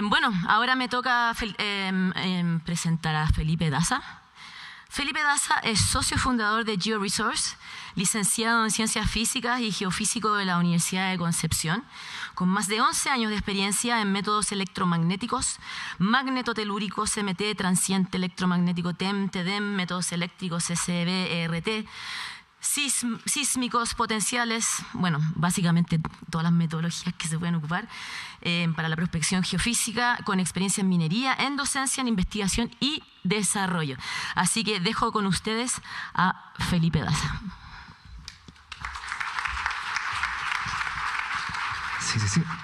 Bueno, ahora me toca presentar a Felipe Daza. Felipe Daza es socio fundador de GeoResource, licenciado en Ciencias Físicas y Geofísico de la Universidad de Concepción, con más de 11 años de experiencia en métodos electromagnéticos, magnetotelúricos, MT, transiente electromagnético, TEM, TEDEM, métodos eléctricos, SCB, ERT, sísmicos, potenciales, bueno, básicamente todas las metodologías que se pueden ocupar para la prospección geofísica, con experiencia en minería, en docencia, en investigación y desarrollo. Así que dejo con ustedes a Felipe Daza.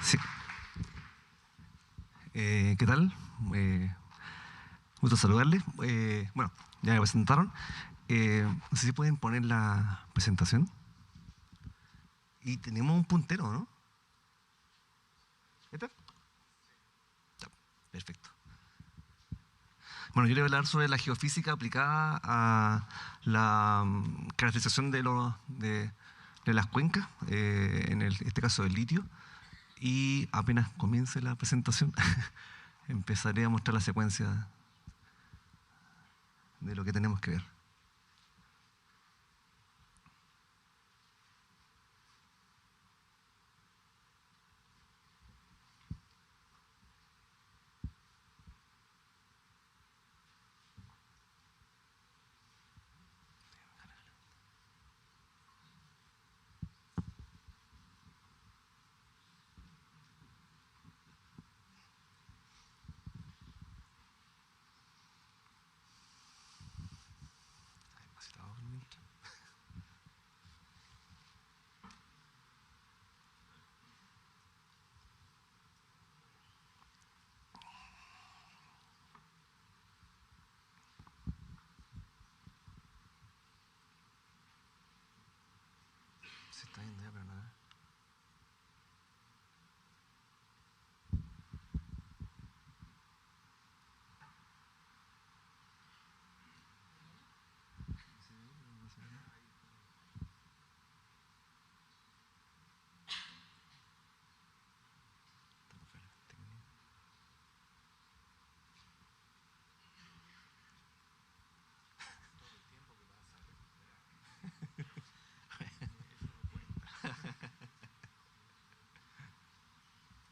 Sí. ¿Qué tal? Gusto saludarles. Bueno, ya me presentaron. No sé si pueden poner la presentación. Y tenemos un puntero, ¿no? ¿Este? Ya, perfecto. Bueno, yo le voy a hablar sobre la geofísica aplicada a la caracterización de las cuencas, en este caso del litio. Y apenas comience la presentación, empezaré a mostrar la secuencia de lo que tenemos que ver. Se está viendo ya, pero nada.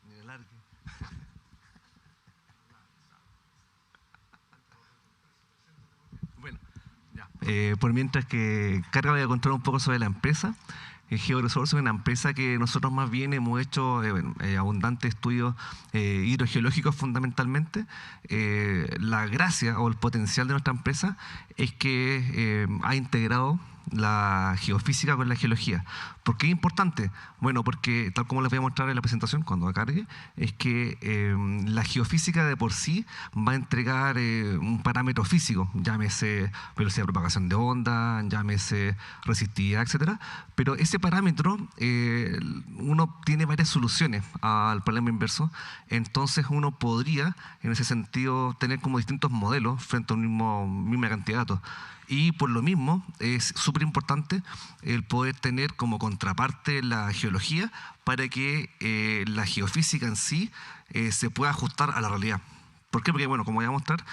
Ni el arque. Bueno, ya. Por mientras que Carga voy a contar un poco sobre la empresa. GeoResource es una empresa que nosotros más bien hemos hecho abundantes estudios hidrogeológicos fundamentalmente. La gracia o el potencial de nuestra empresa es que ha integrado la geofísica con la geología. ¿Por qué es importante? Bueno, porque tal como les voy a mostrar en la presentación cuando cargue, es que la geofísica de por sí va a entregar un parámetro físico, llámese velocidad de propagación de onda, llámese resistividad, etcétera. Pero ese parámetro, uno tiene varias soluciones al problema inverso, entonces uno podría, en ese sentido, tener como distintos modelos frente a una misma cantidad de datos. Y por lo mismo es súper importante el poder tener como contraparte la geología para que la geofísica en sí se pueda ajustar a la realidad. ¿Por qué? Porque, bueno, como voy a mostrar,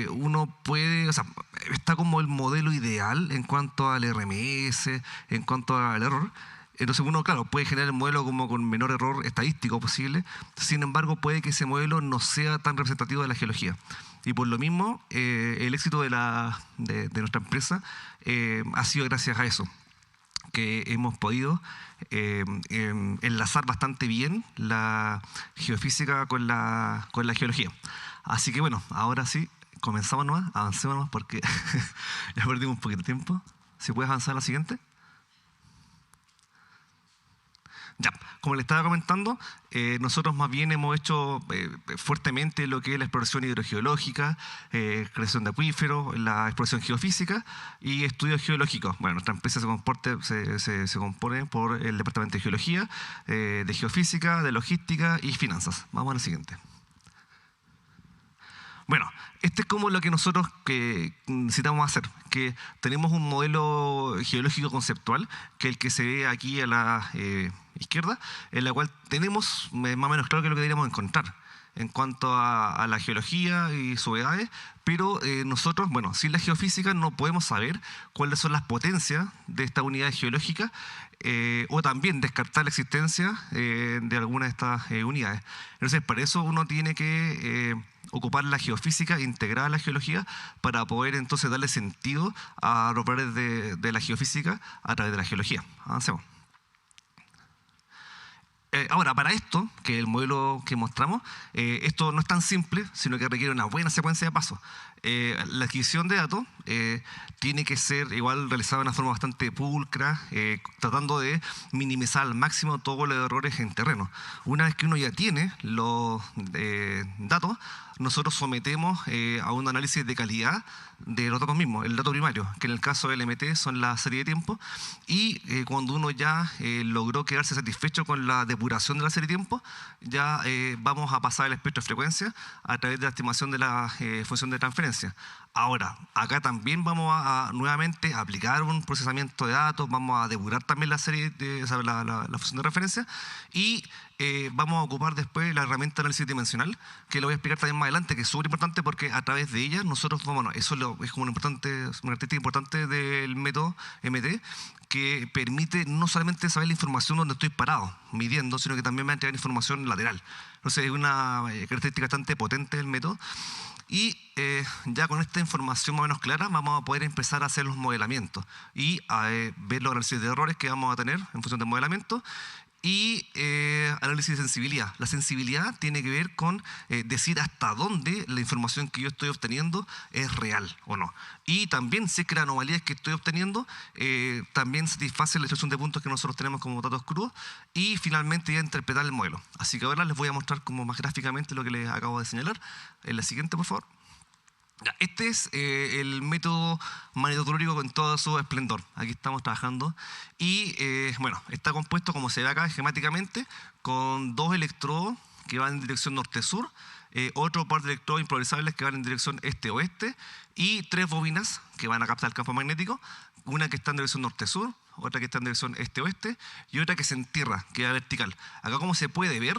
uno puede, o sea, está como el modelo ideal en cuanto al RMS, en cuanto al error. Entonces uno, claro, puede generar el modelo como con menor error estadístico posible, sin embargo puede que ese modelo no sea tan representativo de la geología. Y por lo mismo, el éxito de nuestra empresa ha sido gracias a eso, que hemos podido enlazar bastante bien la geofísica con la geología. Así que bueno, ahora sí, comenzamos nomás, avancemos nomás porque ya perdimos un poquito de tiempo. ¿Si puedes avanzar a la siguiente? Ya, como les estaba comentando, nosotros más bien hemos hecho fuertemente lo que es la exploración hidrogeológica, creación de acuíferos, la exploración geofísica y estudios geológicos. Bueno, nuestra empresa se compone por el departamento de geología, de geofísica, de logística y finanzas. Vamos a la siguiente. Bueno, este es como lo que nosotros que necesitamos hacer, que tenemos un modelo geológico conceptual, que es el que se ve aquí a la izquierda, en la cual tenemos más o menos claro qué es lo que deberíamos encontrar en cuanto a la geología y sus edades, pero nosotros, bueno, sin la geofísica no podemos saber cuáles son las potencias de estas unidades geológicas o también descartar la existencia de alguna de estas unidades. Entonces, para eso uno tiene que ocupar la geofísica integrada a la geología para poder entonces darle sentido a los valores de la geofísica a través de la geología. Avancemos. Ahora, para esto, que es el modelo que mostramos, esto no es tan simple, sino que requiere una buena secuencia de pasos. La adquisición de datos tiene que ser igual realizada de una forma bastante pulcra, tratando de minimizar al máximo todos los errores en terreno. Una vez que uno ya tiene los datos, nosotros sometemos a un análisis de calidad de los datos mismos, el dato primario, que en el caso del MT son la serie de tiempo, y cuando uno ya logró quedarse satisfecho con la depuración de la serie de tiempo, ya vamos a pasar el espectro de frecuencia a través de la estimación de la función de transferencia. Ahora, acá también vamos a nuevamente aplicar un procesamiento de datos, vamos a depurar también la serie de, o sea, la función de referencia, y vamos a ocupar después la herramienta de análisis dimensional, que lo voy a explicar también más adelante, que es súper importante porque a través de ella nosotros, bueno, eso es como una característica importante del método MT, que permite no solamente saber la información donde estoy parado, midiendo, sino que también me va a entregar información lateral. Entonces es una característica bastante potente del método. Y ya con esta información más o menos clara vamos a poder empezar a hacer los modelamientos y a ver los análisis de errores que vamos a tener en función del modelamiento. Y análisis de sensibilidad. La sensibilidad tiene que ver con decir hasta dónde la información que yo estoy obteniendo es real o no. Y también sé que las anomalías que estoy obteniendo también satisfacen la extracción de puntos que nosotros tenemos como datos crudos. Y finalmente ya interpretar el modelo. Así que ahora les voy a mostrar como más gráficamente lo que les acabo de señalar. En la siguiente, por favor. Este es el método magnetotellúrico con todo su esplendor. Aquí estamos trabajando y bueno, está compuesto, como se ve acá, esquemáticamente, con 2 electrodos que van en dirección norte-sur, otro par de electrodos improvisables que van en dirección este-oeste y 3 bobinas que van a captar el campo magnético, una que está en dirección norte-sur, otra que está en dirección este-oeste y otra que se entierra, que va vertical. Acá, como se puede ver,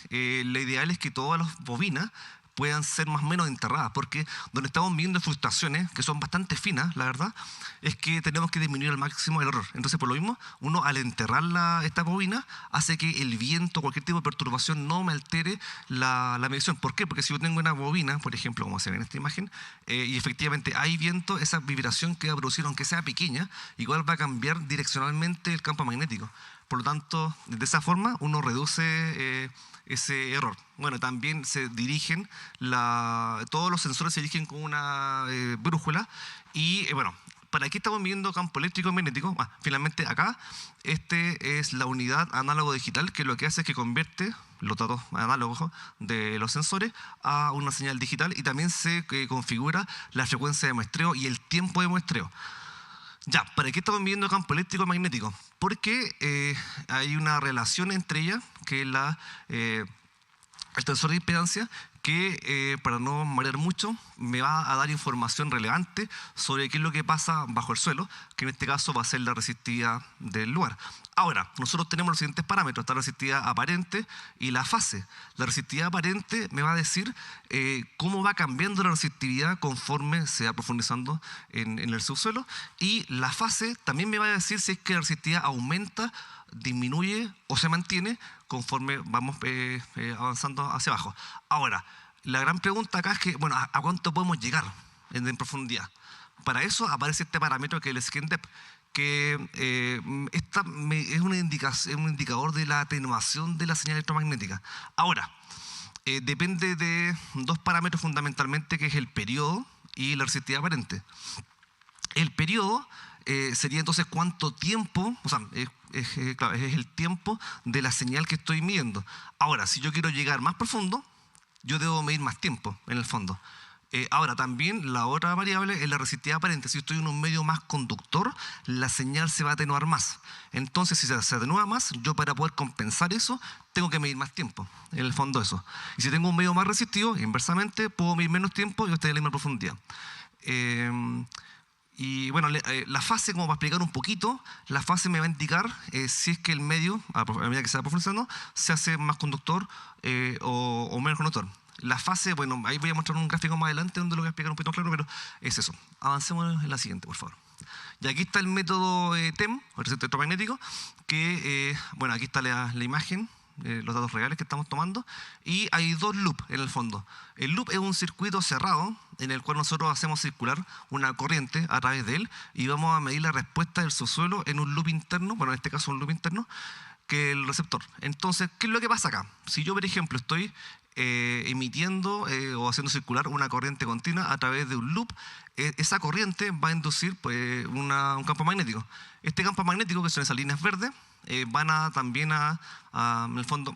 lo ideal es que todas las bobinas puedan ser más o menos enterradas, porque donde estamos viendo fluctuaciones que son bastante finas, la verdad, es que tenemos que disminuir al máximo el error. Entonces, por lo mismo, uno al enterrar esta bobina hace que el viento, cualquier tipo de perturbación no me altere la medición. ¿Por qué? Porque si yo tengo una bobina, por ejemplo, como se ve en esta imagen, y efectivamente hay viento, esa vibración que va a producir, aunque sea pequeña, igual va a cambiar direccionalmente el campo magnético. Por lo tanto, de esa forma uno reduce ese error. Bueno, también se dirigen, todos los sensores se dirigen con una brújula y bueno, ¿para qué estamos midiendo campo eléctrico y magnético? Finalmente acá, este es la unidad análogo digital, que lo que hace es que convierte los datos análogos de los sensores a una señal digital y también se configura la frecuencia de muestreo y el tiempo de muestreo. Ya, ¿para qué estamos midiendo campo eléctrico y magnético? Porque hay una relación entre ellas, que es el tensor de impedancia, que para no marear mucho, me va a dar información relevante sobre qué es lo que pasa bajo el suelo, que en este caso va a ser la resistividad del lugar. Ahora, nosotros tenemos los siguientes parámetros, está la resistividad aparente y la fase. La resistividad aparente me va a decir cómo va cambiando la resistividad conforme se va profundizando en el subsuelo, y la fase también me va a decir si es que la resistividad aumenta, disminuye o se mantiene conforme vamos avanzando hacia abajo. Ahora, la gran pregunta acá es que, bueno, ¿a cuánto podemos llegar en profundidad? Para eso aparece este parámetro que es el skin depth, que es un indicador de la atenuación de la señal electromagnética. Ahora, depende de 2 parámetros fundamentalmente, que es el periodo y la resistividad aparente. El periodo sería entonces cuánto tiempo, o sea, claro, es el tiempo de la señal que estoy midiendo. Ahora, si yo quiero llegar más profundo, yo debo medir más tiempo en el fondo. Ahora, también la otra variable es la resistividad aparente. Si yo estoy en un medio más conductor, la señal se va a atenuar más. Entonces, si se atenúa más, yo para poder compensar eso, tengo que medir más tiempo. En el fondo eso. Y si tengo un medio más resistivo, inversamente, puedo medir menos tiempo y estoy a la misma profundidad. Y bueno, la fase, como para explicar un poquito, la fase me va a indicar si es que el medio, a medida que se va profundizando, se hace más conductor o menos conductor. La fase, bueno, ahí voy a mostrar un gráfico más adelante donde lo voy a explicar un poquito más claro, pero es eso. Avancemos en la siguiente, por favor. Y aquí está el método TEM, el receptor electromagnético, que, bueno, aquí está la imagen, los datos reales que estamos tomando, y hay dos loops en el fondo. El loop es un circuito cerrado en el cual nosotros hacemos circular una corriente a través de él y vamos a medir la respuesta del subsuelo en un loop interno, bueno, en este caso un loop interno, que el receptor. Entonces, ¿qué es lo que pasa acá? Si yo, por ejemplo, estoy emitiendo o haciendo circular una corriente continua a través de un loop, esa corriente va a inducir pues, un campo magnético. Este campo magnético, que son esas líneas verdes, van a también en el fondo,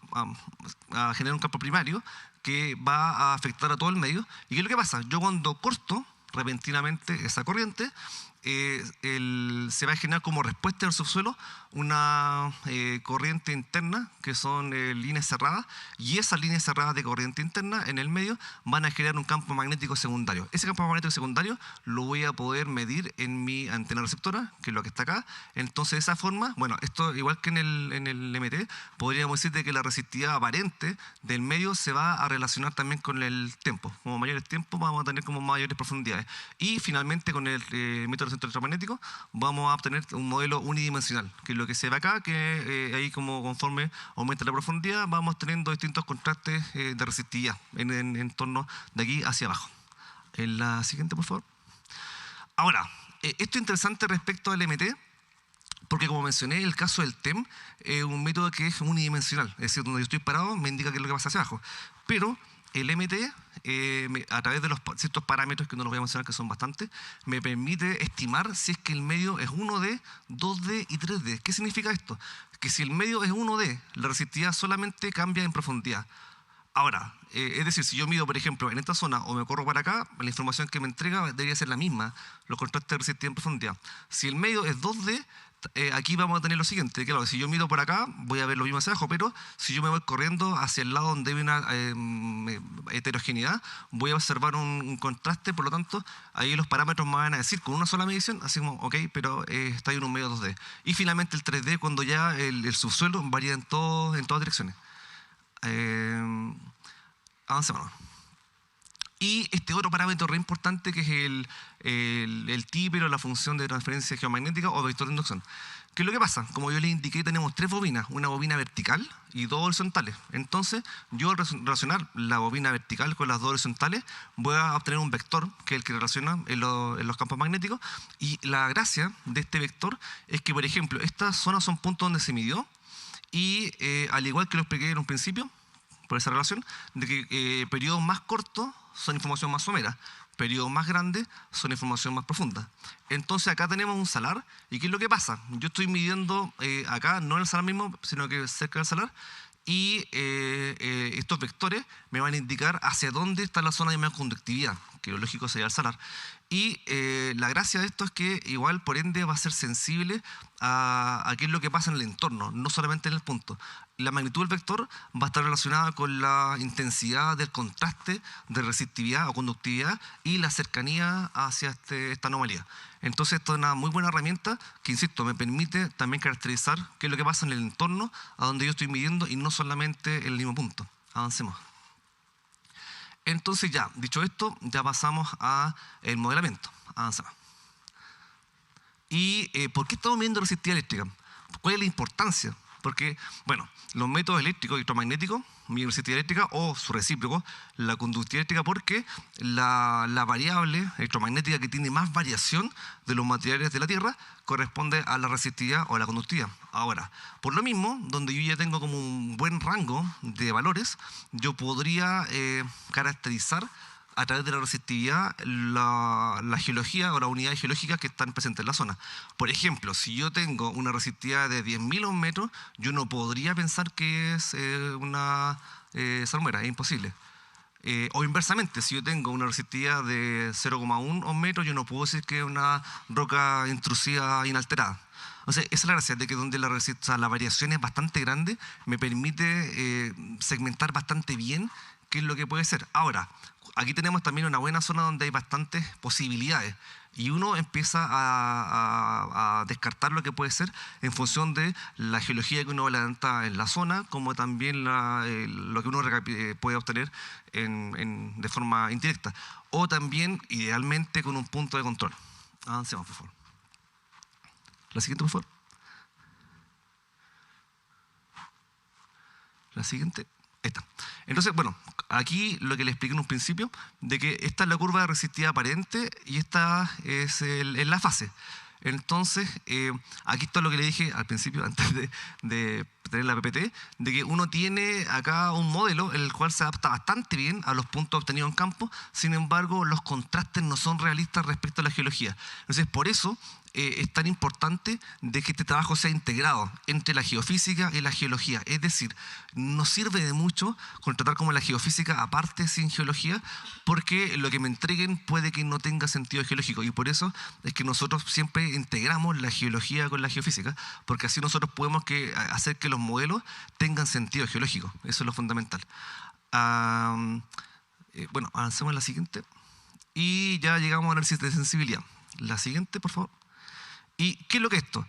a generar un campo primario que va a afectar a todo el medio. ¿Y qué es lo que pasa? Yo cuando corto repentinamente esa corriente, se va a generar como respuesta del subsuelo una corriente interna, que son líneas cerradas, y esas líneas cerradas de corriente interna en el medio van a generar un campo magnético secundario. Ese campo magnético secundario lo voy a poder medir en mi antena receptora, que es lo que está acá. Entonces, de esa forma, bueno, esto igual que en el MT, podríamos decir de que la resistividad aparente del medio se va a relacionar también con el tiempo. Como mayores tiempos vamos a tener como mayores profundidades. Y finalmente con el método electromagnético vamos a obtener un modelo unidimensional, que es lo que se ve acá, que ahí como conforme aumenta la profundidad vamos teniendo distintos contrastes de resistividad en torno de aquí hacia abajo. En la siguiente, por favor. Ahora, esto es interesante respecto al MT, porque como mencioné, el caso del TEM es un método que es unidimensional, es decir, donde yo estoy parado me indica qué es lo que pasa hacia abajo. Pero el MT, a través de los ciertos parámetros que no los voy a mencionar, que son bastantes, me permite estimar si es que el medio es 1D, 2D y 3D. ¿Qué significa esto? Que si el medio es 1D, la resistividad solamente cambia en profundidad. Ahora, es decir, si yo mido, por ejemplo, en esta zona o me corro para acá, la información que me entrega debería ser la misma, los contrastes de resistividad en profundidad. Si el medio es 2D, aquí vamos a tener lo siguiente, claro, si yo mido por acá, voy a ver lo mismo hacia abajo, pero si yo me voy corriendo hacia el lado donde hay una heterogeneidad, voy a observar un contraste, por lo tanto, ahí los parámetros me van a decir con una sola medición, así como, ok, pero está ahí en un medio 2D. Y finalmente el 3D, cuando ya el subsuelo varía en todas direcciones. Avancemos. Y este otro parámetro re importante que es el TIPER o la función de transferencia geomagnética o vector de inducción. ¿Qué es lo que pasa? Como yo les indiqué, tenemos tres bobinas, una bobina vertical y dos horizontales. Entonces, yo al relacionar la bobina vertical con las dos horizontales, voy a obtener un vector, que es el que relaciona en los campos magnéticos. Y la gracia de este vector es que, por ejemplo, estas zonas son puntos donde se midió, y al igual que lo expliqué en un principio, por esa relación, de que periodos más cortos son información más somera, periodos más grandes son información más profunda. Entonces acá tenemos un salar, ¿y qué es lo que pasa? Yo estoy midiendo acá, no en el salar mismo, sino que cerca del salar, y estos vectores me van a indicar hacia dónde está la zona de mayor conductividad, que lo lógico sería el salar. Y la gracia de esto es que igual, por ende, va a ser sensible a qué es lo que pasa en el entorno, no solamente en el punto. La magnitud del vector va a estar relacionada con la intensidad del contraste de resistividad o conductividad y la cercanía hacia esta anomalía. Entonces, esto es una muy buena herramienta que, insisto, me permite también caracterizar qué es lo que pasa en el entorno a donde yo estoy midiendo y no solamente en el mismo punto. Avancemos. Entonces ya, dicho esto, ya pasamos al modelamiento. Avanzamos. ¿Y por qué estamos midiendo resistividad eléctrica? ¿Cuál es la importancia? Porque, bueno, los métodos eléctricos y electromagnéticos miden resistividad eléctrica o su recíproco, la conductividad eléctrica, porque la variable electromagnética que tiene más variación de los materiales de la Tierra corresponde a la resistividad o a la conductividad. Ahora, por lo mismo, donde yo ya tengo como un buen rango de valores, yo podría caracterizar a través de la resistividad la geología o las unidades geológicas que están presentes en la zona. Por ejemplo, si yo tengo una resistividad de 10.000 ohms metros, yo no podría pensar que es una salmuera, es imposible. O inversamente, si yo tengo una resistividad de 0,1 ohm metro, yo no puedo decir que es una roca intrusiva inalterada. O sea, esa es la gracia, de que donde la variación es bastante grande, me permite segmentar bastante bien qué es lo que puede ser. Ahora, aquí tenemos también una buena zona donde hay bastantes posibilidades y uno empieza a descartar lo que puede ser en función de la geología que uno levanta en la zona, como también lo que uno puede obtener de forma indirecta, o también, idealmente, con un punto de control. Avancemos, por favor. La siguiente, por favor. La siguiente. Esta. Entonces, bueno, aquí lo que le expliqué en un principio, de que esta es la curva de resistividad aparente y esta es la fase. Entonces, aquí está lo que le dije al principio, antes de tener la PPT, de que uno tiene acá un modelo en el cual se adapta bastante bien a los puntos obtenidos en campo, sin embargo, los contrastes no son realistas respecto a la geología. Entonces, por eso es tan importante de que este trabajo sea integrado entre la geofísica y la geología. Es decir, no sirve de mucho contratar como la geofísica aparte sin geología, porque lo que me entreguen puede que no tenga sentido geológico. Y por eso es que nosotros siempre integramos la geología con la geofísica, porque así nosotros podemos hacer que los modelos tengan sentido geológico. Eso es lo fundamental. Bueno, avancemos a la siguiente. Y ya llegamos al análisis de sensibilidad. La siguiente, por favor. ¿Y qué es lo que es esto?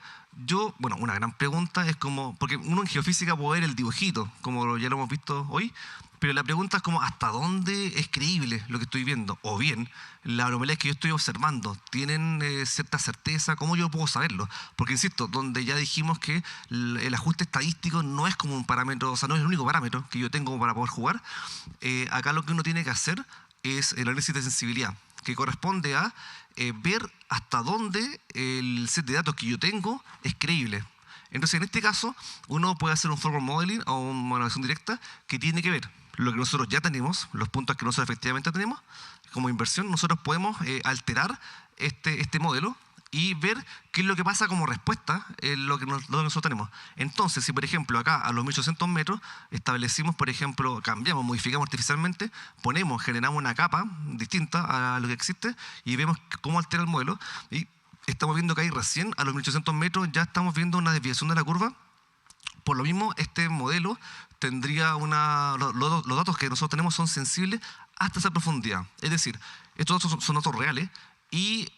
Bueno, una gran pregunta es como, porque uno en geofísica puede ver el dibujito, como ya lo hemos visto hoy, pero la pregunta es como, ¿hasta dónde es creíble lo que estoy viendo? O bien, las anomalías que yo estoy observando, ¿tienen cierta certeza? ¿Cómo yo puedo saberlo? Porque, insisto, donde ya dijimos que el ajuste estadístico no es como un parámetro, o sea, no es el único parámetro que yo tengo para poder jugar, acá lo que uno tiene que hacer es el análisis de sensibilidad, que corresponde a ver hasta dónde el set de datos que yo tengo es creíble. Entonces, en este caso, uno puede hacer un forward modeling o una modelación directa que tiene que ver lo que nosotros ya tenemos, los puntos que nosotros efectivamente tenemos. Como inversión, nosotros podemos alterar este modelo y ver qué es lo que pasa como respuesta en lo que nosotros tenemos. Entonces, si por ejemplo acá a los 1800 metros establecimos, por ejemplo, cambiamos, modificamos artificialmente, generamos una capa distinta a lo que existe y vemos cómo altera el modelo, y estamos viendo que ahí recién a los 1800 metros ya estamos viendo una desviación de la curva. Por lo mismo, este modelo tendría los datos que nosotros tenemos son sensibles hasta esa profundidad. Es decir, estos datos son datos reales y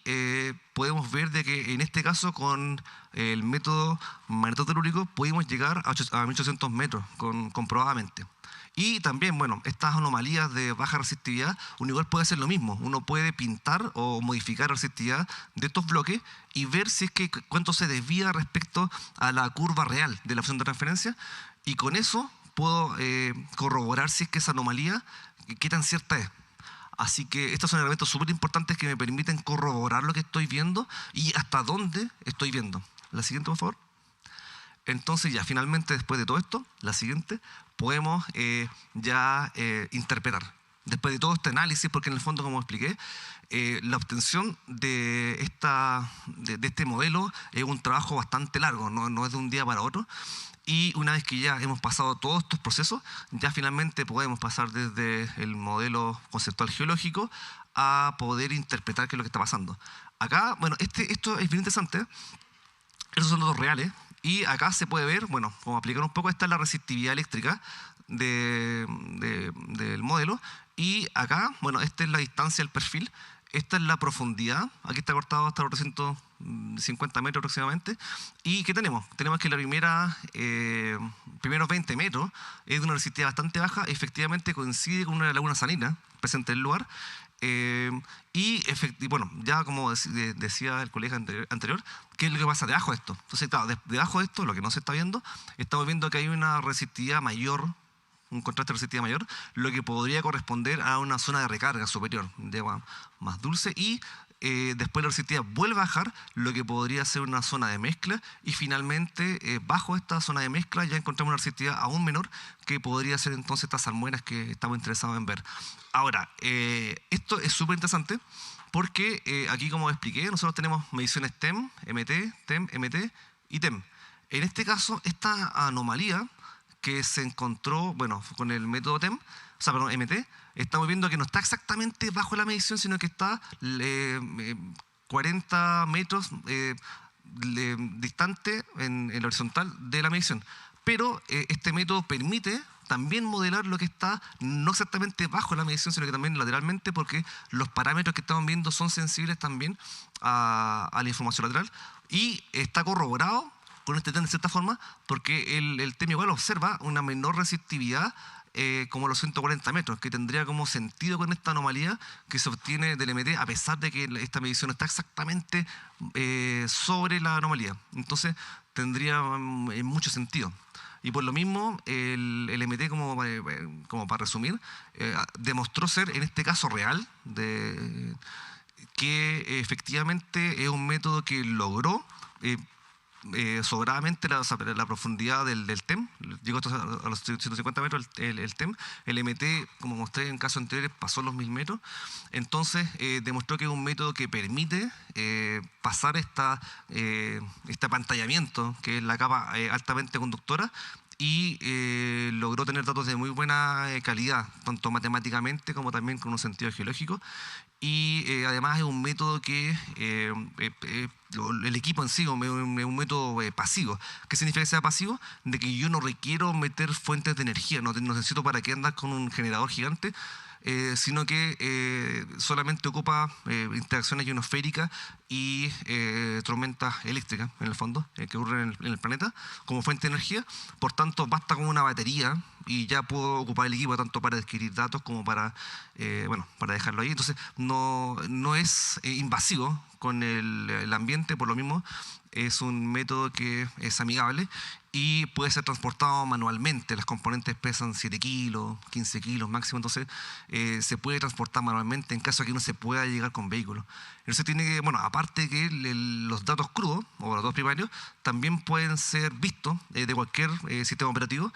podemos ver de que en este caso con el método magnetotelúrico pudimos llegar a 1800 metros comprobadamente. Y también, bueno, estas anomalías de baja resistividad, uno igual puede hacer lo mismo. Uno puede pintar o modificar la resistividad de estos bloques y ver si es que cuánto se desvía respecto a la curva real de la función de referencia. Y con eso puedo corroborar si es que esa anomalía, qué tan cierta es. Así que estos son elementos súper importantes que me permiten corroborar lo que estoy viendo y hasta dónde estoy viendo. La siguiente, por favor. Entonces ya finalmente, después de todo esto, la siguiente, podemos interpretar. Después de todo este análisis, porque en el fondo, como expliqué, la obtención de este modelo es un trabajo bastante largo, no es de un día para otro. Y una vez que ya hemos pasado todos estos procesos, ya finalmente podemos pasar desde el modelo conceptual geológico a poder interpretar qué es lo que está pasando. Acá, bueno, esto es bien interesante. Estos son datos reales. Y acá se puede ver, bueno, como aplicar un poco, esta es la resistividad eléctrica del modelo. Y acá, bueno, esta es la distancia del perfil. Esta es la profundidad. Aquí está cortado hasta los 350 metros aproximadamente. ¿Y qué tenemos? Tenemos que la primeros 20 metros es de una resistividad bastante baja. Efectivamente coincide con una laguna salina presente en el lugar. Y bueno, ya como decía el colega anterior, ¿qué es lo que pasa debajo de esto? Entonces, claro, debajo de esto, lo que no se está viendo, estamos viendo que hay una resistividad mayor, un contraste de resistividad mayor, lo que podría corresponder a una zona de recarga superior, de agua más dulce, y después la resistividad vuelve a bajar, lo que podría ser una zona de mezcla, y finalmente bajo esta zona de mezcla ya encontramos una resistividad aún menor, que podría ser entonces estas salmueras que estamos interesados en ver. Ahora, esto es súper interesante porque aquí, como expliqué, nosotros tenemos mediciones TEM, MT, TEM, MT y TEM. En este caso, esta anomalía que se encontró, bueno, con el método TEM, MT, estamos viendo que no está exactamente bajo la medición, sino que está 40 metros distante en el horizontal de la medición. Pero este método permite también modelar lo que está no exactamente bajo la medición, sino que también lateralmente, porque los parámetros que estamos viendo son sensibles también a la información lateral, y está corroborado con este TEM de cierta forma, porque el TEM igual observa una menor resistividad como los 140 metros, que tendría como sentido con esta anomalía que se obtiene del MT, a pesar de que esta medición está exactamente sobre la anomalía. Entonces tendría mucho sentido. Y por lo mismo, el MT, como para resumir, demostró ser, en este caso real, que efectivamente es un método que logró sobradamente la profundidad del TEM. Llegó a los 150 metros el TEM. El MT, como mostré en casos anteriores, pasó los 1000 metros. Entonces, demostró que es un método que permite pasar este apantallamiento, que es la capa altamente conductora, y logró tener datos de muy buena calidad, tanto matemáticamente como también con un sentido geológico. Y además es un método que el equipo en sí es un método pasivo. ¿Qué significa que sea pasivo? De que yo no requiero meter fuentes de energía, no necesito para qué andar con un generador gigante, sino que solamente ocupa interacciones ionosféricas y tormentas eléctricas, en el fondo, que ocurren en el planeta, como fuente de energía. Por tanto, basta con una batería y ya puedo ocupar el equipo tanto para adquirir datos como para dejarlo ahí. Entonces, no es invasivo con el ambiente, por lo mismo es un método que es amigable y puede ser transportado manualmente. Las componentes pesan 7 kilos, 15 kilos máximo, entonces se puede transportar manualmente en caso de que no se pueda llegar con vehículos. Entonces tiene que, aparte que los datos crudos o los datos primarios también pueden ser vistos de cualquier sistema operativo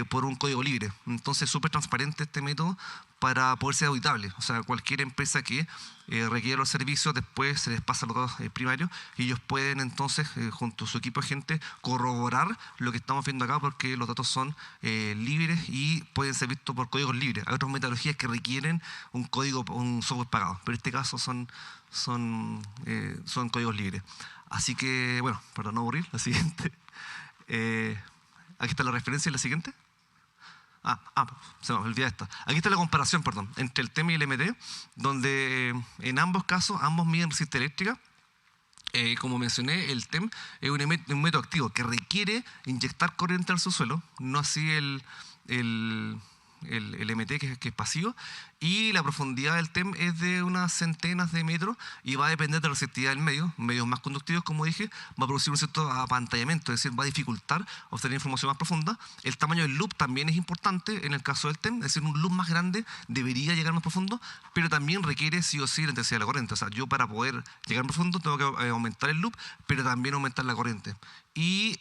por un código libre. Entonces es súper transparente este método para poder ser auditable. O sea, cualquier empresa que requiera los servicios, después se les pasa los datos primarios y ellos pueden entonces, junto a su equipo de gente, corroborar lo que estamos viendo acá, porque los datos son libres y pueden ser vistos por códigos libres. Hay otras metodologías que requieren un software pagado, pero en este caso son códigos libres. Así que, para no aburrir, la siguiente. Aquí está la referencia en la siguiente. Se me olvidó esto. Aquí está la comparación, entre el TEM y el MT, donde en ambos casos, ambos miden resistencia eléctrica. Como mencioné, el TEM es un método activo que requiere inyectar corriente al subsuelo, no así el MT, que es pasivo, y la profundidad del TEM es de unas centenas de metros y va a depender de la resistividad del medio. Medios más conductivos, como dije, va a producir un cierto apantallamiento, es decir, va a dificultar obtener información más profunda. El tamaño del loop también es importante en el caso del TEM, es decir, un loop más grande debería llegar más profundo, pero también requiere sí o sí la intensidad de la corriente. O sea, yo para poder llegar más profundo tengo que aumentar el loop, pero también aumentar la corriente. Y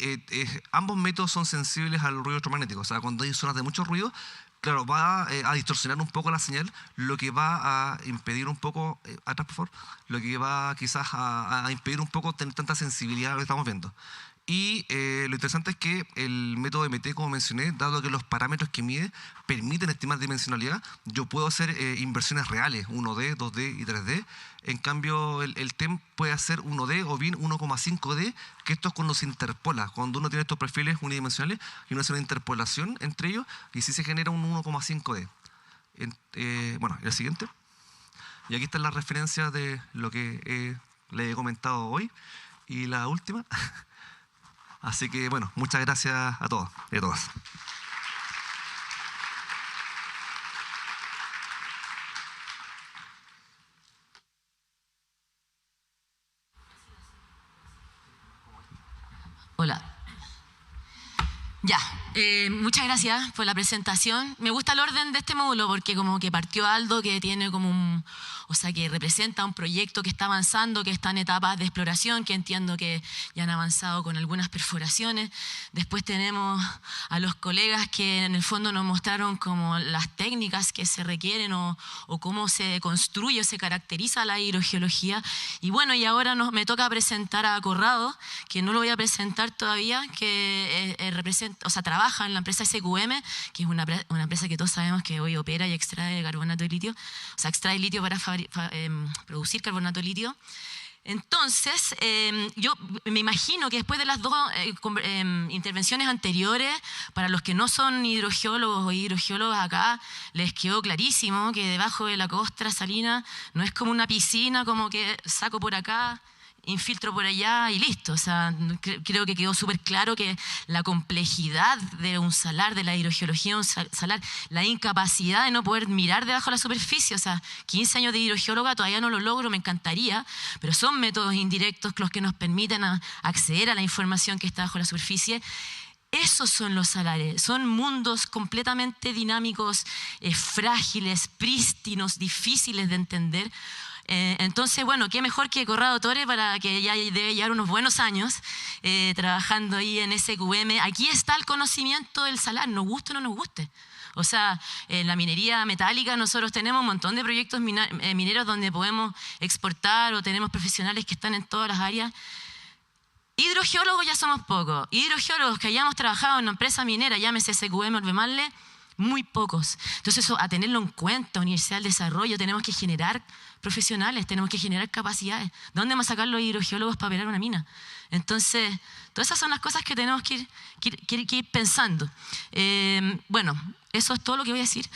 ambos métodos son sensibles al ruido electromagnético. O sea, cuando hay zonas de mucho ruido, claro, va a distorsionar un poco la señal, lo que va a impedir un poco, atrás por favor, lo que va quizás a impedir un poco tener tanta sensibilidad a lo que estamos viendo. Y lo interesante es que el método MT, como mencioné, dado que los parámetros que mide permiten estimar dimensionalidad, yo puedo hacer inversiones reales, 1D, 2D y 3D. En cambio, el TEM puede hacer 1D o bien 1,5D, que esto es cuando se interpola, cuando uno tiene estos perfiles unidimensionales y uno hace una interpolación entre ellos, y sí se genera un 1,5D. El siguiente. Y aquí están las referencias de lo que le he comentado hoy. Y la última. Así que, muchas gracias a todos y a todas. Hola. Ya, muchas gracias por la presentación. Me gusta el orden de este módulo porque como que partió Aldo, que tiene como que representa un proyecto que está avanzando, que está en etapas de exploración, que entiendo que ya han avanzado con algunas perforaciones. Después tenemos a los colegas que en el fondo nos mostraron como las técnicas que se requieren o cómo se construye o se caracteriza la hidrogeología. Y y ahora me toca presentar a Corrado, que no lo voy a presentar todavía, que representa trabaja en la empresa SQM, que es una empresa que todos sabemos que hoy opera y extrae carbonato de litio, o sea, extrae litio para producir carbonato de litio. Entonces, yo me imagino que después de las dos intervenciones anteriores, para los que no son hidrogeólogos o hidrogeólogos acá, les quedó clarísimo que debajo de la costra salina no es como una piscina, como que saco por acá, infiltro por allá y listo. O sea, creo que quedó súper claro que la complejidad de un salar, de la hidrogeología de un salar, la incapacidad de no poder mirar debajo de la superficie, o sea, 15 años de hidrogeóloga todavía no lo logro, me encantaría, pero son métodos indirectos los que nos permiten acceder a la información que está bajo la superficie. Esos son los salares, son mundos completamente dinámicos, frágiles, prístinos, difíciles de entender. Entonces, bueno, qué mejor que Corrado Torres, para que ya debe llevar unos buenos años trabajando ahí en SQM. Aquí está el conocimiento del salar, nos guste o no nos guste. O sea, en la minería metálica nosotros tenemos un montón de proyectos mineros donde podemos exportar, o tenemos profesionales que están en todas las áreas. Hidrogeólogos ya somos pocos. Hidrogeólogos que hayamos trabajado en una empresa minera, llámese SQM o Albemarle, muy pocos. Entonces, eso, a tenerlo en cuenta, Universidad del Desarrollo, tenemos que generar profesionales, tenemos que generar capacidades. ¿Dónde vamos a sacar los hidrogeólogos para operar una mina? Entonces, todas esas son las cosas que tenemos que ir pensando. Bueno, eso es todo lo que voy a decir.